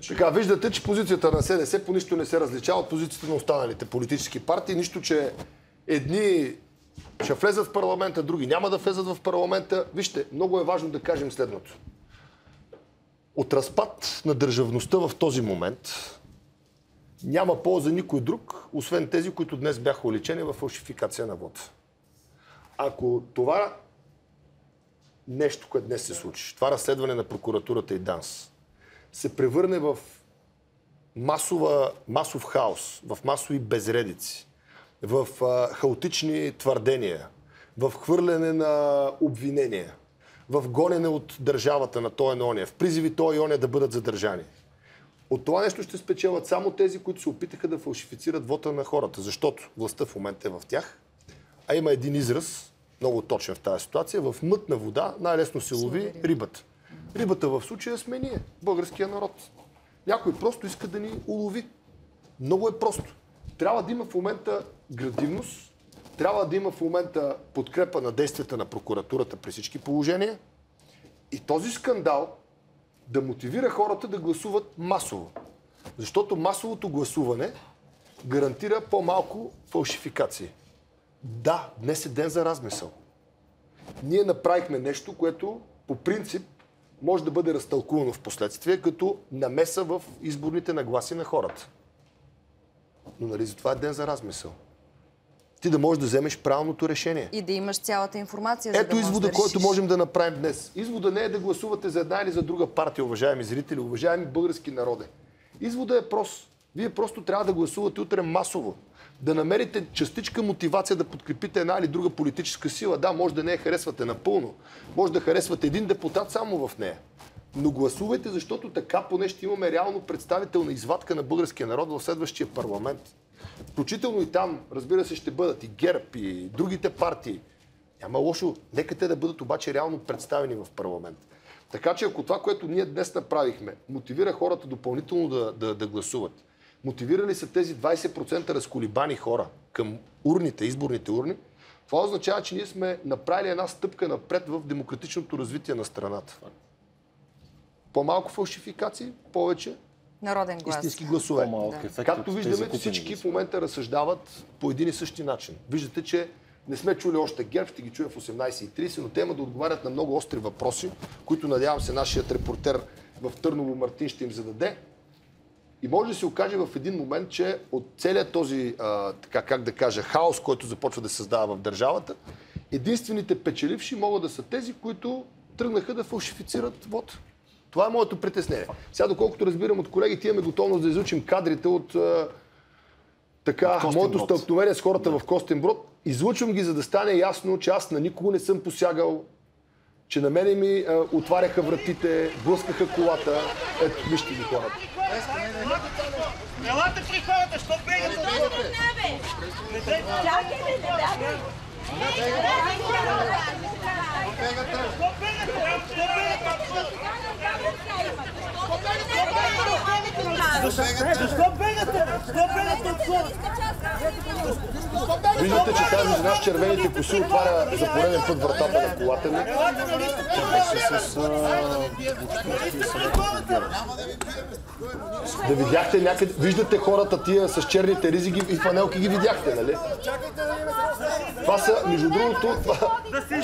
Така, виждате, че позицията на СДС по нищо не се различава от позицията на останалите политически партии. Нищо, че едни ще влезат в парламента, други няма да влезат в парламента. Вижте, много е важно да кажем следното. От разпад на държавността в този момент няма полза никой друг, освен тези, които днес бяха уличени в фалшификация на вода. Ако това нещо, което днес се случи, това разследване на прокуратурата и ДАНС, се превърне в масов хаос, в масови безредици, в хаотични твърдения, в хвърляне на обвинения, в гонене от държавата на той и ония, в призиви той и ония да бъдат задържани. От това нещо ще спечелят само тези, които се опитаха да фалшифицират вота на хората, защото властта в момента е в тях, а има един израз, много точен в тази ситуация, в мътна вода най-лесно се лови рибата. Рибата в случая сме ние, българския народ. Някой просто иска да ни улови. Много е просто. Трябва да има в момента градивност, трябва да има в момента подкрепа на действията на прокуратурата при всички положения и този скандал да мотивира хората да гласуват масово. Защото масовото гласуване гарантира по-малко фалшификации. Да, днес е ден за размисъл. Ние направихме нещо, което по принцип може да бъде разтълкувано в последствие като намеса в изборните нагласи на хората. Но нали за това е ден за размисъл. Ти да можеш да вземеш правилното решение. И да имаш цялата информация, за да можеш извода, който можем да направим днес. Извода не е да гласувате за една или за друга партия, уважаеми зрители, уважаеми български народи. Извода е прост. Вие просто трябва да гласувате утре масово. Да намерите частичка мотивация да подкрепите една или друга политическа сила. Да, може да не я харесвате напълно. Може да харесвате един депутат само в нея. Но гласувайте, защото така поне ще имаме реално представителна извадка на българския народ в следващия парламент. Включително и там, разбира се, ще бъдат и ГЕРБ, и другите партии. Няма лошо. Нека те да бъдат обаче реално представени в парламент. Така че ако това, което ние днес направихме, мотивира хората допълнително да гласуват, мотивирали са тези 20% разколибани хора към урните, изборните урни, това означава, че ние сме направили една стъпка напред в демократичното развитие на страната. По-малко фалшификации, повече народен глас. Истински гласове. Да. Както виждаме, всички в момента разсъждават по един и същи начин. Виждате, че не сме чули още ГЕРБ, ще ги чуем в 18:30, но те има да отговарят на много остри въпроси, които надявам се нашият репортер в Търново Мартин ще им зададе. И може да се окаже в един момент, че от целият този, така как да кажа, хаос, който започва да се създава в държавата, единствените печеливши могат да са тези, които тръгнаха да фалшифицират вот. Това е моето притеснение. Сега, доколкото разбирам от колегите, имаме готовност да изучим кадрите от моето стълкновение с хората в Костинброд. Излучвам ги, за да стане ясно, че аз на никого не съм посягал, че на мене ми отваряха вратите, блъскаха колата. Ето, вижте ги хората. Елате при хората, що бегате? Чакай, не бягай! Защо бегате? Виждате, че тази жена с червените коси отваря за пореден път вратата на колата ми. Да видяхте някъде, виждате хората тия с черните ризи и фанелки ги видяхте, нали? Това са, между другото,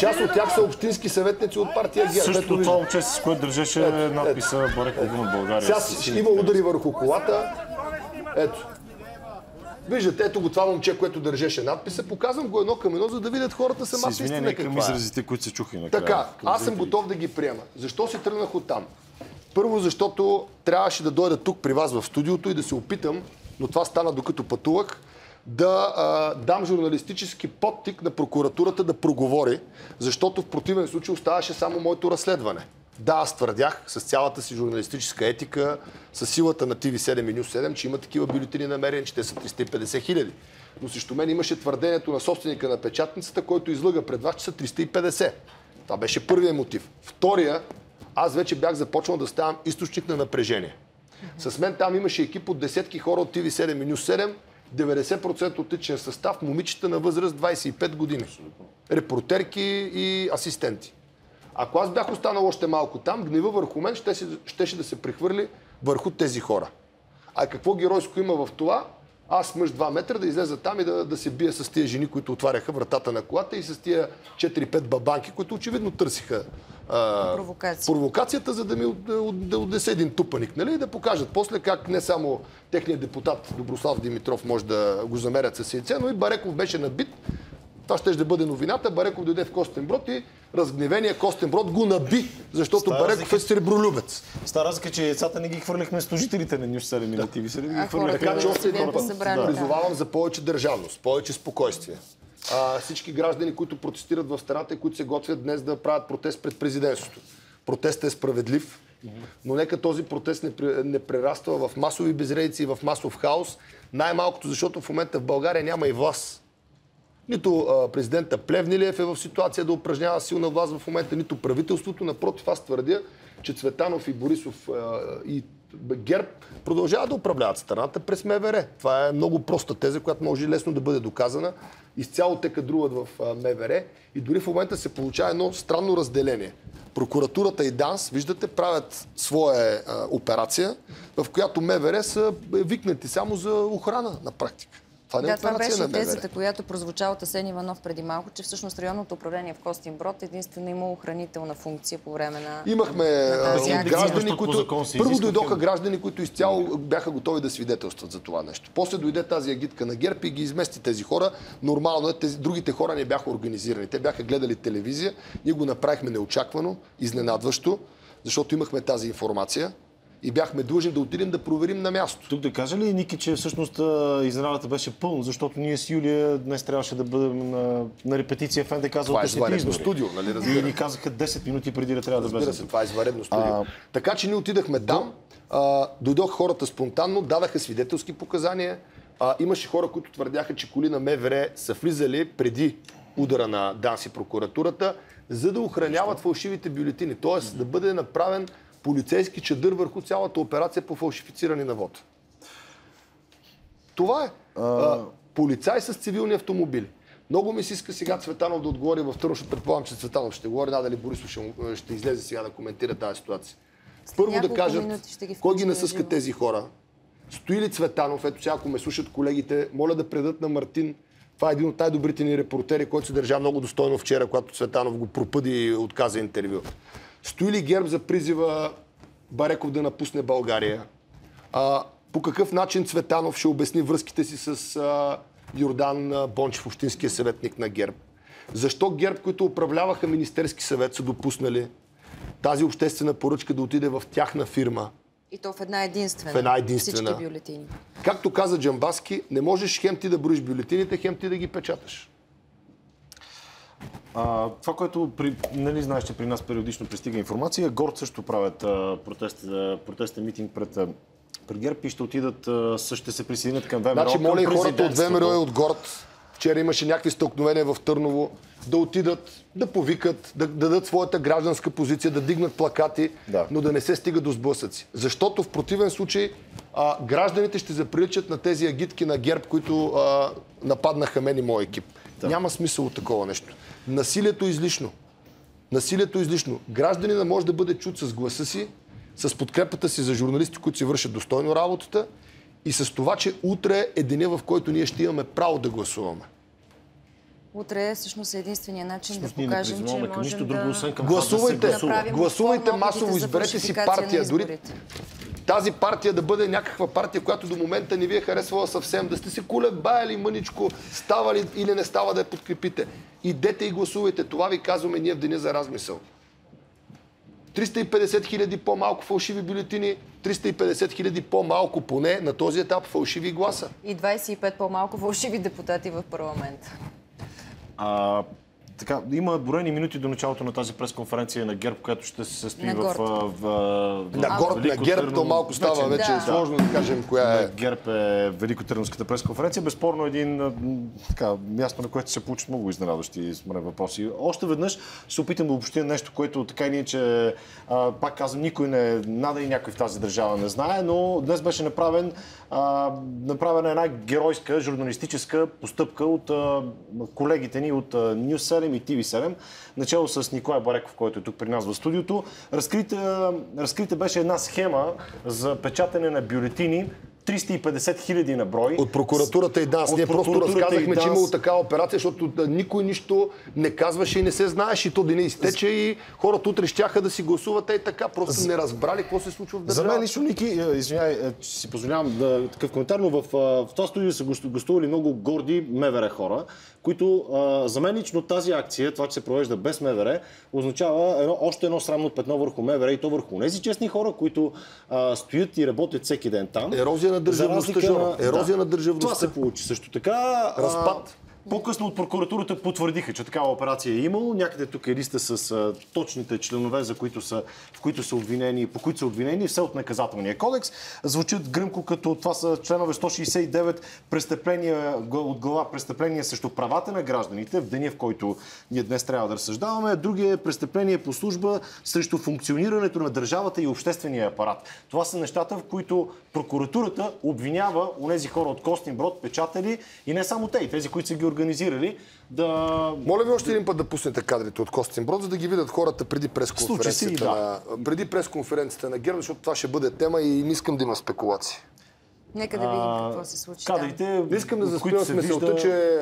част от тях са общински съветници от партия ГЕРБ. Също това момче, с което държеше надписа Борек Огън от България. Сега има удари върху колата. Ето. Виждате, ето го това момче, което държеше надписа. Показвам го едно към едно, за да видят хората самата истина каква е. Изразите, които се чуха накрая. Така, аз съм готов да ги приема. Защо си тръгнах оттам? Първо, защото трябваше да дойда тук при вас в студиото и да се опитам, но това стана докато пътувах, да дам журналистически подтик на прокуратурата да проговори, защото в противен случай оставаше само моето разследване. Да, аз твърдях с цялата си журналистическа етика, с силата на TV7 и News 7, че има такива бюлетини намерени, че те са 350 хиляди. Но срещу мен имаше твърдението на собственика на печатницата, който излъга пред вас, че са 350. Това беше първият мотив. Втория, аз вече бях започнал да ставам източник на напрежение. С мен там имаше екип от десетки хора от TV7 и News 7, 90% от личен състав, момичета на възраст 25 години. Репортерки и асистенти. Ако аз бях останал още малко там, гнева върху мен щеше да се прехвърли върху тези хора. А какво геройско има в това? Аз мъж 2 метра да излеза там и да се бия с тия жени, които отваряха вратата на колата и с тия 4-5 бабанки, които очевидно търсиха провокацията, за да ми отнесе един тупаник, нали? И да покажат после как не само техният депутат Доброслав Димитров може да го замерят със яйце, но и Бареков беше набит. Това ще бъде новината. Бареков дойде в Костинброд и разгневения Костинброд го наби, защото Бареков е сребролюбец. Стара разлика, че яйцата не ги хвърляхме служителите на Нюш 7 минути. Ви ги хвърляхме. Така че още един път призовавам за повече държавност, повече спокойствие. Всички граждани, които протестират в страната и които се готвят днес да правят протест пред президентството. Протестът е справедлив, но нека този протест не прераства в масови безредици и в масов хаос. Най-малкото, защото в момента в България няма и власт. Нито президента Плевнелиев е в ситуация да упражнява силна власт в момента, нито правителството. Напротив, аз твърдя, че Цветанов и Борисов и ГЕРБ продължават да управляват страната през МВР. Това е много проста теза, която може лесно да бъде доказана. Изцяло те кадруват в МВР и дори в момента се получава едно странно разделение. Прокуратурата и ДАНС, виждате, правят своя операция, в която МВР са викнати само за охрана на практика. Това беше тезата, която прозвуча от Асен Иванов преди малко, че всъщност районното управление в Костинброд единствено има охранителна функция по време на... Имахме граждани, които... Първо дойдоха граждани, които изцяло бяха готови да свидетелстват за това нещо. После дойде тази агитка на ГЕРБ и ги измести тези хора. Нормално е, другите хора не бяха организирани. Те бяха гледали телевизия. Ние го направихме неочаквано, изненадващо, защото имахме тази информация. И бяхме длъжни да отидем да проверим на място. Тук да кажа ли, Ники, че всъщност изненадата беше пълна, защото ние с Юлия днес трябваше да бъдем на репетиция в НДК за извънредно студио, нали, разбира. И ни казаха 10 минути преди да трябва да влезем. Разбира се, това е извънредно студио. Така че ние отидахме там, дойдоха хората спонтанно, дадаха свидетелски показания. Имаше хора, които твърдяха, че коли на МВР са влизали преди удара на ДАНС и прокуратурата, за да охраняват фалшивите бюлетини. Тоест да бъде направен полицейски чадър върху цялата операция по фалшифициране на вода. Това е. Полицай с цивилни автомобили. Много ми се иска сега Цветанов да отговори в Търново, ще предполагам, че Цветанов ще говори, дали Борисов ще излезе сега да коментира тази ситуация. Първо да кажат, кой ги насъска тези хора? Стои ли Цветанов? Ето сега, ако ме слушат колегите, моля да предадат на Мартин. Това е един от най-добрите ни репортери, който се държа много достойно вчера, когато Цветанов го пропъди и отказа интервю. Стои ли ГЕРБ за призива Бареков да напусне България? По какъв начин Цветанов ще обясни връзките си с Йордан Бончев, общинския съветник на ГЕРБ? Защо ГЕРБ, които управляваха Министерски съвет, са допуснали тази обществена поръчка да отиде в тяхна фирма? И то в една единствена. В една единствена. Всички бюлетини. Както каза Джамбаски, не можеш хем ти да броиш бюлетините, хем ти да ги печаташ. Това, което нали знаеш, че при нас периодично пристига информация, Горд също правят протестен митинг пред ГЕРБ и ще отидат, ще се присъединят към ВМРО. Значи, моля и хората от ВМРО и от Горд, вчера имаше някакви стълкновения в Търново, да отидат, да повикат, да дадат своята гражданска позиция, да дигнат плакати, но да не се стига до сблъсъци. Защото в противен случай гражданите ще заприличат на тези агитки на ГЕРБ, които нападнаха мен и моя екип. Няма смисъл от такова нещо. Насилието е излишно. Насилието е излишно. Гражданина може да бъде чут с гласа си, с подкрепата си за журналисти, които си вършат достойно работата и с това, че утре е деня, в който ние ще имаме право да гласуваме. Утре е всъщност единствения начин да покажем, че можем да... Гласувайте масово, изберете си партия. Дори тази партия да бъде някаква партия, която до момента не ви е харесвала съвсем, да сте се колебаяли мъничко, става ли или не става да я подкрепите. Идете и гласувайте. Това ви казваме ние в деня за размисъл. 350 хиляди по-малко фалшиви бюлетини, 350 хиляди по-малко поне на този етап фалшиви гласа. И 25 по-малко фалшиви депутати в парламента. Така, има броени минути до началото на тази пресконференция на ГЕРБ, която ще се състои на ГЕРБ, то малко става вече сложно да кажем коя е. ГЕРБ е Великотърновската пресконференция. Безспорно един място, на което се получат много изненадващи въпроси. Още веднъж се опитам да обобщя нещо, което така и ние, че пак казвам, никой не нада и някой в тази държава не знае, но днес беше направена една геройска журналистическа постъпка от колегите ни от Нюс 7 7 и TV7, начало с Николай Бареков, който е тук при нас в студиото. Разкрита беше една схема за печатане на бюлетини, 350 хиляди на брой. От прокуратурата и ДАНС. Ние просто разказахме, че имало такава операция, защото никой нищо не казваше и не се знаеше. И то деня изтече и хората утре щяха да си гласуват и така. Просто не разбрали какво се случва в държавата. За мен лично, Ники, извинявай, че си позволявам такъв коментар, но в това студио са гостували много горди МВР хора, които за мен лично тази акция, това, че се провежда без МВР, означава още едно срамно петно върху МВР и то върху тези честни хора, които стоят и работят всеки ден там. Ерозия на държавността, Жора. Ерозия на държавността. Това се получи също така. Разпад. По-късно от прокуратурата потвърдиха, че такава операция е имало. Някъде тук е листа с точните членове, по които са обвинени, все от наказателния кодекс. Звучат гръмко, като това са членове 169 престъпления от глава престъпления срещу правата на гражданите, в деня, в който ние днес трябва да разсъждаваме. Другия е престъпление по служба срещу функционирането на държавата и обществения апарат. Това са нещата, в които прокуратурата обвинява онези хора от Костинброд, печатали и не само те, и тези, които са ги организирали, да... Моля ви още един път да пуснете кадрите от Костинброд, за да ги видят хората преди пресконференцията на ГЕРБ, защото това ще бъде тема и не искам да има спекулации. Нека да видим какво се случи. Не искам да заспивам с мисълта, че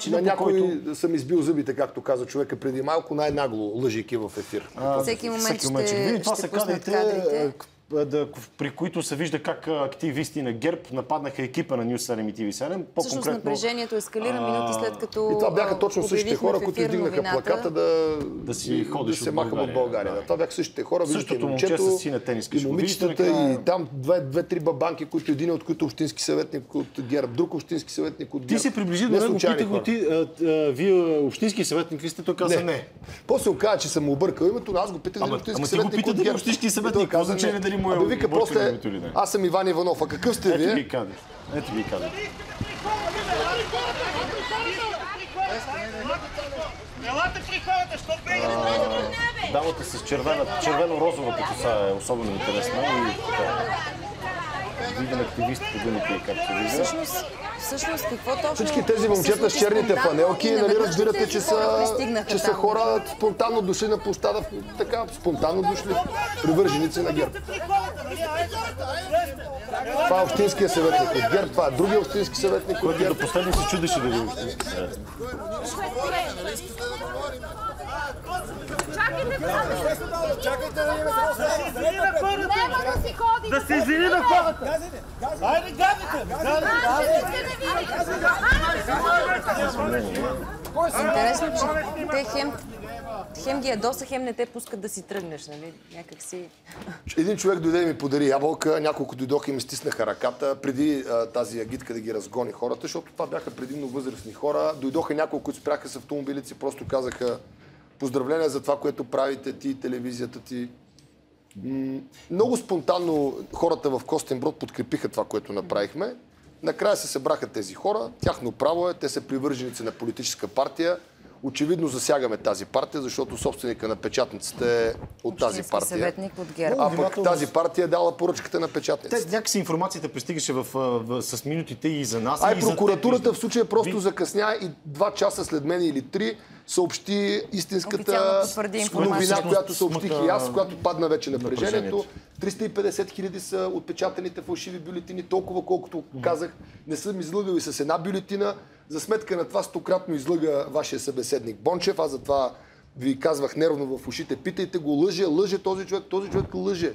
на някой съм избил зъбите, както каза човека преди малко, най-нагло лъжейки в ефир. Всеки момент ще пуснат кадрите. При които се вижда как активисти на ГЕРБ нападнаха екипа на News 7 и TV7. Всъщност напрежението ескалира минути след като и това бяха точно същите хора, които издигнаха плаката да се махам от България. Това бяха същите хора. Същото момче с сина тениска. И момичетата, и там две-три бабанки, които един от които общински съветник от ГЕРБ, друг общински съветник от ГЕРБ. Ти се приближи до него, питах го ти, вие общински съветник ли сте? Той каза не. После оказа, че съм объркал името, но аз го питах дали общински съветник от ГЕРБ. Общински съветник, какво значение дали му е вика после, аз съм Иван Иванов, а какъв сте вие? Ето ги кадри. Елате при хората, що бегате? Дамата с червено-розовата коса е особено интересна и видим активистите думите, както вижда. Всъщност, какво точно... Всички тези момчета с черните фанелки, нали разбирате, че са хора спонтанно дошли на площада, така, спонтанно дошли, привърженици на ГЕРБ. Това е общинския съветник от ГЕРБ, това е другия общински съветник от ГЕРБ. До последно се чудеше да е общински съветник. Чакайте да видим да се извини на хората! Айде, гадите! Интересно, че те хем ги ядоса, хем не те пускат да си тръгнеш, нали? Някак си... Един човек дойде и ми подари ябълка, няколко дойдоха и ми стиснаха ръката преди тази агитка да ги разгони хората, защото това бяха предимно възрастни хора. Дойдоха няколко, които спряха с автомобилици, просто казаха поздравления за това, което правите ти, телевизията ти. Много спонтанно хората в Костинброд подкрепиха това, което направихме. Накрая се събраха тези хора, тяхно право е, те са привърженици на политическа партия. Очевидно засягаме тази партия, защото собственика на печатницата е от тази партия. Съветник от ГЕРБ. А пък тази партия е дала поръчката на печатницата. Някакси информацията пристигаше с минутите и за нас. А и прокуратурата в случая просто закъсня и 2 часа след мен или 3 съобщи истинската новина, която съобщих и аз, която падна вече напрежението. 350 хиляди са отпечатаните фалшиви бюлетини, толкова колкото казах. Не съм излъгал и с една бюлетина. За сметка на това 100-кратно излъга вашия събеседник Бончев. Аз затова ви казвах нервно в ушите. Питайте го, лъже този човек лъже.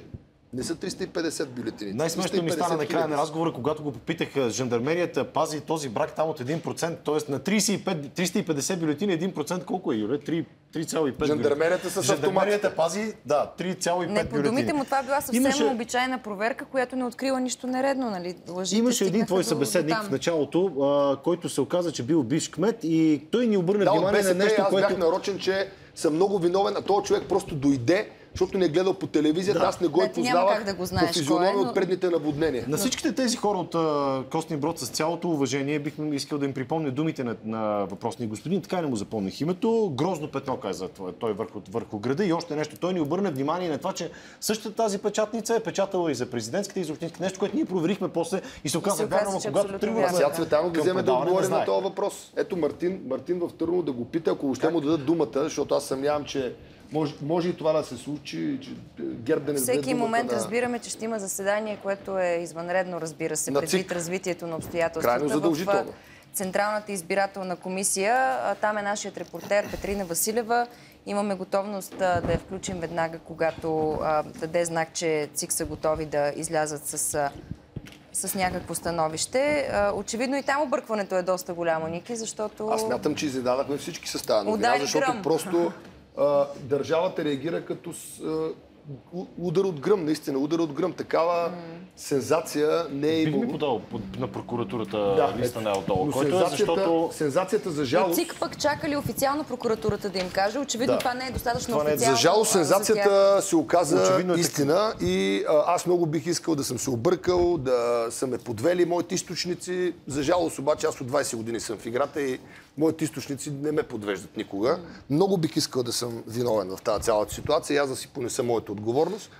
Не са 350 бюлетини. Най-смешно ми стана на края на разговора, когато го попитах, жандармерията пази този брак там от 1%, т.е. на 350 бюлетини 1% колко е, Юре? 3,5 жандармерията с автомат. Жандармерията пази, 3,5 бюлетини. Не, по думите му това била съвсем обичайна проверка, която не открила нищо нередно, нали? Имаше един твой събеседник в началото, който се оказа, че бил бивш кмет и той ни обърна внимание на нещо, което... Аз бях нарочен, че съм много виновен, а този човек просто дойде, защото не е гледал по телевизията, аз не го Да, ти няма познавах как да го по знаеш физиономия кой е, но- от предните наводнения. На всичките тези хора от Костин Брод, с цялото уважение, бих искал да им припомня думите на въпросния господин. Така и не му запомних името. Грозно петно, каза той върху града. И още нещо. Той ни обърна внимание на това, че същата тази печатница е печатала и за президентската, и за общинската. Нещо, което ние проверихме после и се оказа вярно, че когато абсолютно тръгваме. вярно. Сега Цветанов да към вземе да предаване, отговори не знае. на този въпрос. Ето Мартин в Търново да го пита, ако още му дадат думата, защото аз съмнявам, че може и това да се случи, че ГЕРБ да не даде Всеки думата момент на... разбираме, че ще има заседание, което е извънредно, разбира се, На предвид ЦИК. развитието на обстоятелствата. Крайно задължително. В Централната избирателна комисия. Там е нашият репортер Петрина Василева. Имаме готовност да я включим веднага, когато даде знак, че ЦИК са готови да излязат с някакво становище. Очевидно и там объркването е доста голямо, Ники, защото... Аз смятам, че изненадахме всички с тази новина, Удари защото гръм. просто държавата реагира като удар от гръм, наистина, удар от гръм. Такава сензация не е Бих ми имало. подал на прокуратурата листа на отдолу, Но който е защото... сензацията за Но жалост... ЦИК пък чакали официално прокуратурата да им каже. Очевидно Да. това не е достатъчно Това не е- официално. За жалост за тях. сензацията се оказа Очевидно е истина и аз много бих искал да съм се объркал, да са ме подвели моите източници. За жалост обаче аз от 20 години съм в играта и моите източници не ме подвеждат никога. Много бих искал да съм виновен в тази цялата ситуация и аз да си понеса моята отговорност.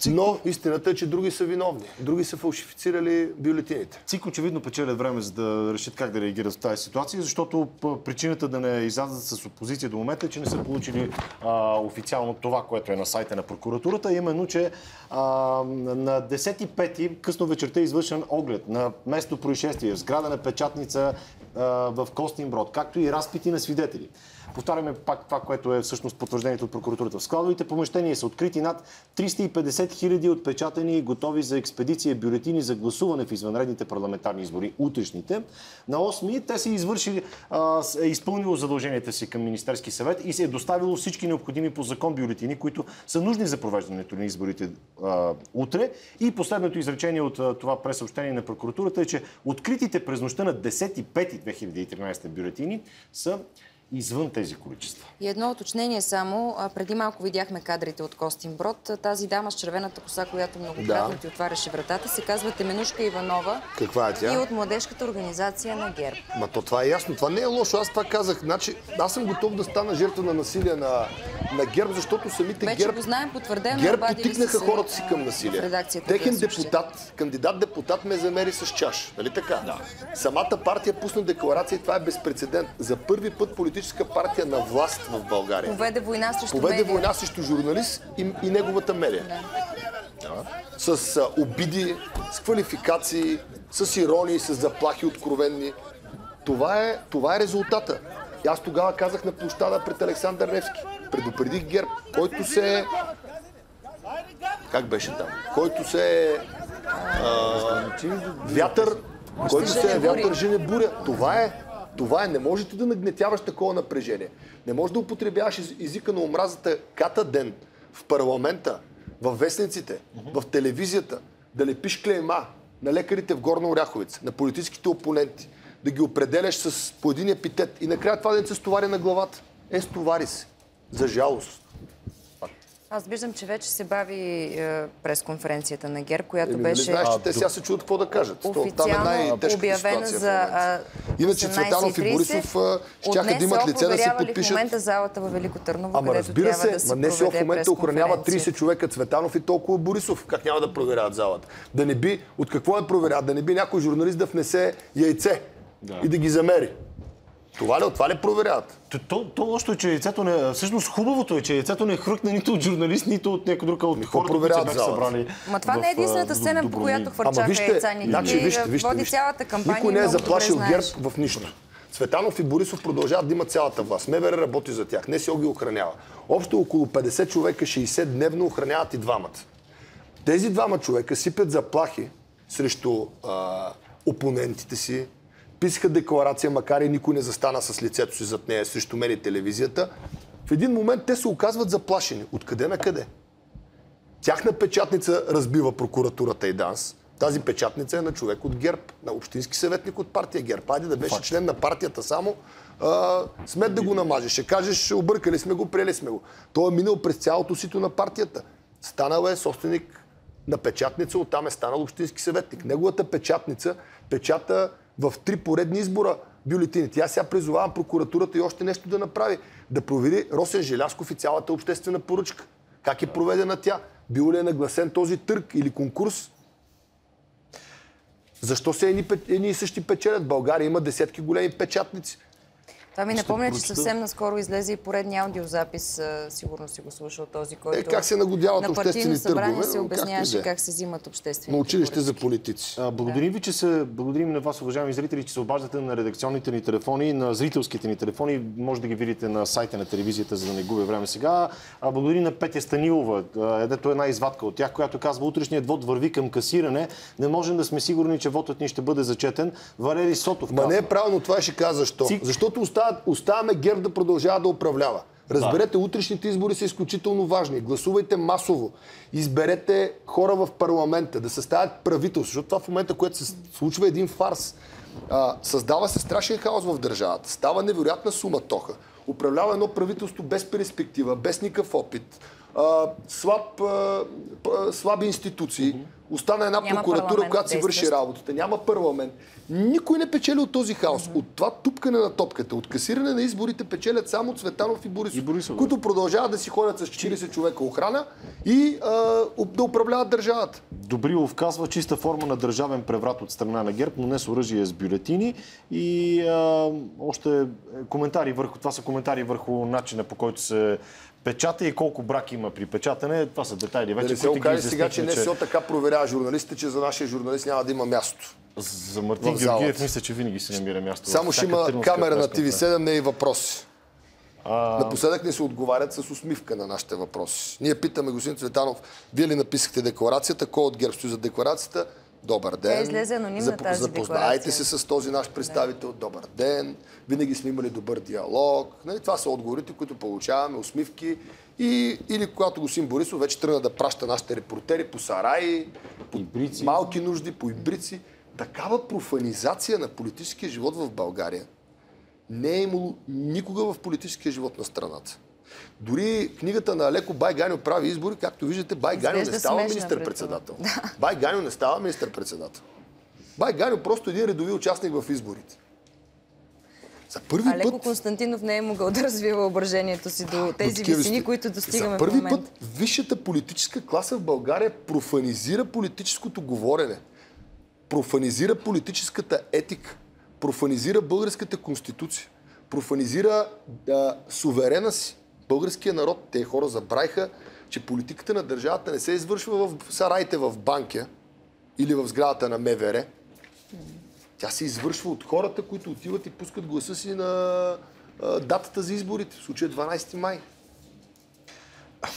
Но истината е, че други са виновни. Други са фалшифицирали бюлетините. ЦИК очевидно печелят време, за да решат как да реагират в тази ситуация, защото причината да не излязат с опозиция до момента е, че не са получили официално това, което е на сайта на прокуратурата, именно, че на 10.05 късно вечерта е извършен оглед на место происшествие, в сграда на печатница в Костин Брод, както и разпити на свидетели. Повтаряме пак това, което е всъщност потвърждението от прокуратурата. В складовите помещения са открити над 350 хиляди отпечатани и готови за експедиция бюлетини за гласуване в извънредните парламентарни избори, утрешните. На 8 те са извършили, е изпълнило задълженията си към Министерски съвет и се е доставило всички необходими по закон бюлетини, които са нужни за провеждането на изборите утре. И последното изречение от това пресъобщение на прокуратурата е, че откритите през нощта на 10.05.2013 бюлетини са извън тези количества. И едно уточнение само. Преди малко видяхме кадрите от Костин Брод. Тази дама с червената коса, която многократно ти отваряше вратата, се казва Теменушка Иванова. Каква е тя? И от младежката организация на ГЕРБ. Ма то това е ясно. Това не е лошо. Аз това казах. Значи, аз съм готов да стана жертва на насилие на ГЕРБ, защото самите Вече ГЕРБ... го знаем, потвърдено. ГЕРБ обадили потикнаха са се хората си към в насилие. редакцията Техен да съобщи. депутат, кандидат-депутат ме замери с чаш. Нали така? Да. Самата партия пусна декларация и това е безпрецедент. За първи път политическа партия на власт в България Поведе война срещу поведе медия. война срещу журналист и неговата медия. С обиди, с квалификации, с иронии, с заплахи откровенни. Това е резултата. И аз тогава казах на площада пред Александър Невски. Предупредих ГЕРБ, който се... Как беше там? Който се... вятър... Който се е вятър, жене буря. Това е. Не можете да нагнетяваш такова напрежение. Не можеш да употребяваш езика на омразата ката ден в парламента, в вестниците, в телевизията, да лепиш клейма на лекарите в Горна Оряховица, на политическите опоненти, да ги определяш с по един епитет и накрая това да се стовари на главата. Стовари се. За жалост. Аз виждам, че вече се бави пресконференцията на ГЕРБ, която Нали беше знаеш, че те сега се чудят какво да кажат. Там е официално най-тежката обявена ситуация в за момента. Иначе Цветанов и Борисов щяха да имат лице да се подпишат. в момента залата във Велико Търново, Ама където разбира трябва да се, се НСО в проведе момента охранява 30 пресконференция. човека Цветанов и толкова Борисов. Как няма да проверяват залата? Да не би, от какво да проверяват? Да не би някой журналист да внесе яйце и да ги замери. Това ли проверяват? То лошото е, че яйцето не... Всъщност хубавото е, че яйцето не хръкне нито от журналист, нито от някой друг, от хората, които се бяха събрали. Ма това не е единствената сцена, по която хвърчаха яйца. Води цялата кампания. Никой не е много заплашил добре ГЕРБ знаеш. в нищо. Цветанов и Борисов продължават да имат цялата власт. МВР работи за тях. НСО ги охранява. Общо около 50 човека, 60 дневно охраняват и двамата. Тези двама човека сипят заплахи срещу опонентите си, писаха декларация, макар и никой не застана с лицето си зад нея срещу мен и телевизията. В един момент те се оказват заплашени. Откъде на къде? Тяхна печатница разбива прокуратурата и ДАНС. Тази печатница е на човек от ГЕРБ, на общински съветник от партия ГЕРБ. Айде да беше член на партията само, смет да го намажеш. Ще кажеш, объркали сме го, приели сме го. Той е минал през цялото сито на партията. Станал е собственик на печатница, оттам е станал общински съветник. Неговата печатница печата в 3 поредни избора бюлетините. Аз сега призовавам прокуратурата и още нещо да направи. Да провери Росен Желязков и цялата обществена поръчка. Как е проведена тя? Бил ли е нагласен този търг или конкурс? Защо се едни и същи печелят? В България има десетки големи печатници. Това ми напомня, че съвсем наскоро излезе и поредния аудиозапис. Сигурно си го слушал този, който как се нагодяват на обществени партийно събрание търгове, се обясняваше как как се взимат обществени на училище поръчки. за политици. Благодарим ви, благодарим на вас, уважаеми зрители, че се обаждате на редакционните ни телефони, на зрителските ни телефони. Може да ги видите на сайта на телевизията, за да не губя време сега. Благодарим на Петя Станилова, ето една извадка от тях, която казва: утрешният вод върви към касиране. Не можем да сме сигурни, че вотът ни ще бъде зачетен. Валери Сотов казва. Ма не е правилно, това ще кажа защо. Защото оставяме ГЕРБ да продължава да управлява. Разберете, утрешните избори са изключително важни. Гласувайте масово. Изберете хора в парламента, да съставят правителство. Защото това в момента, което се случва, е един фарс. Създава се страшен хаос в държавата. Става невероятна суматоха. Управлява едно правителство без перспектива, без никакъв опит. Слаби институции. Остана една прокуратура, която си върши работата. Няма парламент. Никой не печели от този хаос. От това тупкане на топката, от касиране на изборите печелят само Цветанов и Борисов, които продължават да си ходят с 40 човека охрана и да управляват държавата. Добрилов казва: чиста форма на държавен преврат от страна на ГЕРБ, но не с оръжие, с бюлетини. И още коментари върху това са коментари върху начина, по който се печата и колко брак има при печатане. Това са детайли вече. Да не се окаже сега, че НСО така проверява журналистите, че за нашия журналист няма да има място. За Мартин Георгиев мисля, че винаги се намира място. Само ще има камера на TV7, не и въпроси. Напоследък не се отговарят с усмивка на нашите въпроси. Ние питаме господин Цветанов: вие ли написахте декларацията? Кой от ГЕРБ стои за декларацията? Добър ден. Тя излезе анонимна тази Запознайте се с този наш представител. Добър ден. Винаги сме имали добър диалог. Нали, това са отговорите, които получаваме, усмивки. Или когато господин Борисов вече тръгна да праща нашите репортери по сараи, по малки нужди, по ибрици. Такава профанизация на политическия живот в България не е имало никога в политическия живот на страната. Дори книгата на Алеко Бай Ганьо прави избори, както виждате, Бай Ганьо не става министър-председател. Бай Ганьо не става министър-председател. Бай Ганьо просто един редови участник в изборите. За първи Алеко Константинов не е могъл да развива въображението си до тези висини, които достигаме в момента. За първи път висшата политическа класа в България профанизира политическото говорене, профанизира политическата етика, профанизира българската конституция, профанизира суверена си. Българския народ, те хора забравиха, че политиката на държавата не се извършва в сараите в Банкя или в сградата на МВР. Тя се извършва от хората, които отиват и пускат гласа си на датата за изборите, в случая 12 май.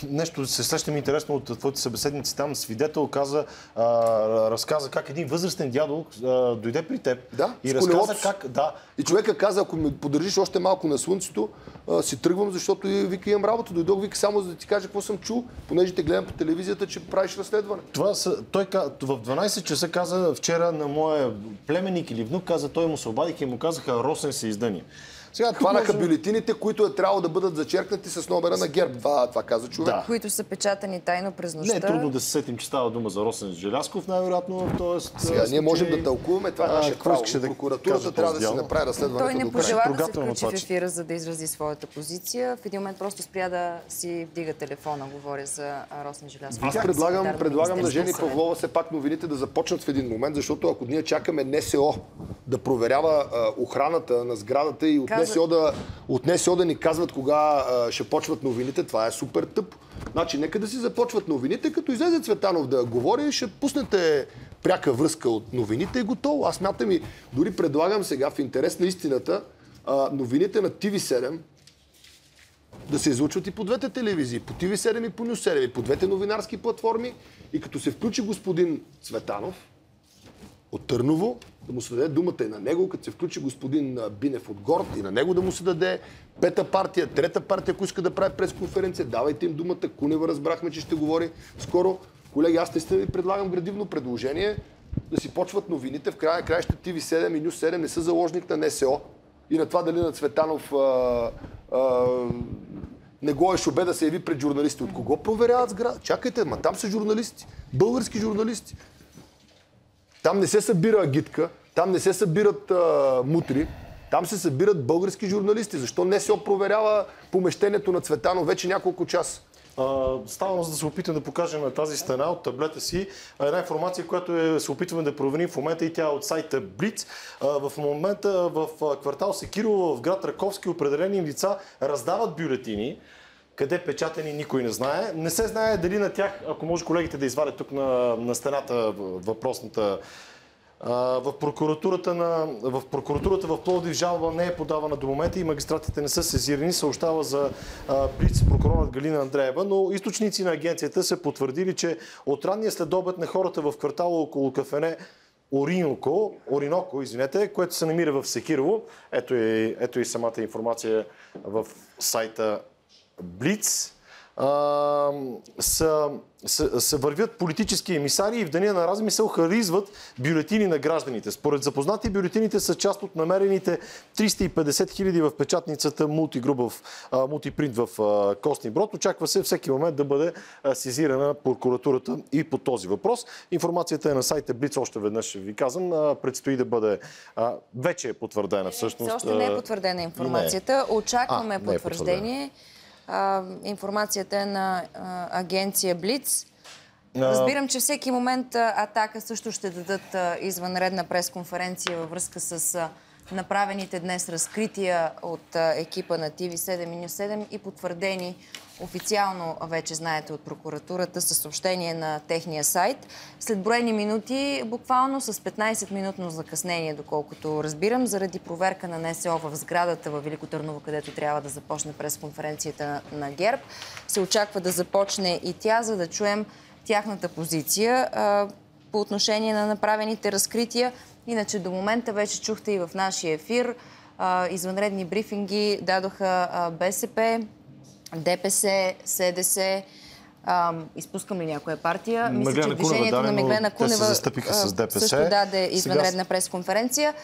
Нещо се срещам интересно от твоите събеседници там. Свидетел разказа как един възрастен дядо дойде при теб и разказа как... И човека каза: ако ме поддържиш още малко на слънцето, си тръгвам, защото вика, имам работа. Дойдох, вика, само за да ти кажа какво съм чул, понеже те гледам по телевизията, че правиш разследване. Той в 12 часа каза вчера на моя племенник или внук, той му се обадиха и му казаха: Росен се издъни. Хванаха бюлетините, които е трябвало да бъдат зачеркнати с номера на ГЕРБ. Това каза човек. Които са печатани тайно през нощта. Не е трудно да се сетим, че става дума за Росен Желязков, най-вероятно. Сега ние можем да тълкуваме, това е наше право. Прокуратурата трябва да си направи разследването. Той не пожела да се включи в ефира, за да изрази своята позиция. В един момент просто спря да си вдига телефона. Говоря за Росен Желязков. Аз предлагам на Жени Павлова все пак новините да започнат в един момент, защото ако ние чакаме НСО да проверява охраната на сградата и от НСО да ни казват кога ще почват новините, това е супер тъп. Значи, нека да си започват новините, като излезе Цветанов да говори, ще пуснете пряка връзка от новините и готово. Аз смятам и дори предлагам сега в интерес на истината новините на TV7 да се излучват и по двете телевизии, по TV7 и по News 7, и по двете новинарски платформи. И като се включи господин Цветанов от Търново, да му се даде думата и на него, като се включи господин Бинев от Горд, и на него да му се даде. Пета партия, трета партия, ако иска да прави пресконференция, давайте им думата. Кунева разбрахме, че ще говори скоро. Колеги, аз наистина ви предлагам градивно предложение. да си почват новините. В края на краища TV7 и News 7 не са заложник на НСО и на това дали на Цветанов не го е шубе да се яви пред журналисти. От кого проверяват сграда? Чакайте, там са журналисти. Български журналисти. Там не се събира агитка, там не се събират мутри, там се събират български журналисти. Защо НСО проверява помещението на Цветанов вече няколко часа? Ставам, за да се опитам да покажем на тази стена от таблета си една информация, която се опитваме да проверим в момента и тя е от сайта Блиц. В момента в квартал Секирово, в град Раковски, определени лица раздават бюлетини. Къде печатани, никой не знае. Не се знае дали на тях, ако може колегите да извадят тук на стената въпросната, в прокуратурата в Пловдив жалба не е подавана до момента и магистратите не са сезирани, съобщава за Блиц прокурорът Галина Андреева, но източници на агенцията са потвърдили, че от ранния следобед на хората в квартала около кафене Ориноко, което се намира в Секирово, ето и самата информация в сайта Блиц, се вървят политически емисари и в деня на размисъл харизват бюлетини на гражданите. Според запознати, бюлетините са част от намерените 350 хиляди в печатницата мултипринт в Костни Брод. Очаква се всеки момент да бъде сезирана прокуратурата и по този въпрос. Информацията е на сайта Блиц, още веднъж ви казвам. Предстои да бъде вече е потвърдена всъщност. Още не е потвърдена информацията. Очакваме потвърждение. Информацията е на агенция Блиц. Разбирам, че всеки момент Атака също ще дадат извънредна пресконференция във връзка с направените днес разкрития от екипа на TV7 и News 7 и потвърдени официално, вече знаете, от прокуратурата със съобщение на техния сайт. След броени минути, буквално с 15-минутно закъснение, доколкото разбирам, заради проверка на НСО в сградата във Велико Търново, където трябва да започне пресконференцията на ГЕРБ, се очаква да започне и тя, за да чуем тяхната позиция по отношение на направените разкрития. Иначе до момента вече чухте и в нашия ефир извънредни брифинги дадоха БСП, ДПС, СДС, изпускам ли някоя партия? Мисля, че движението на Меглена Кунева се застъпиха с ДПС. също даде извънредна пресконференция.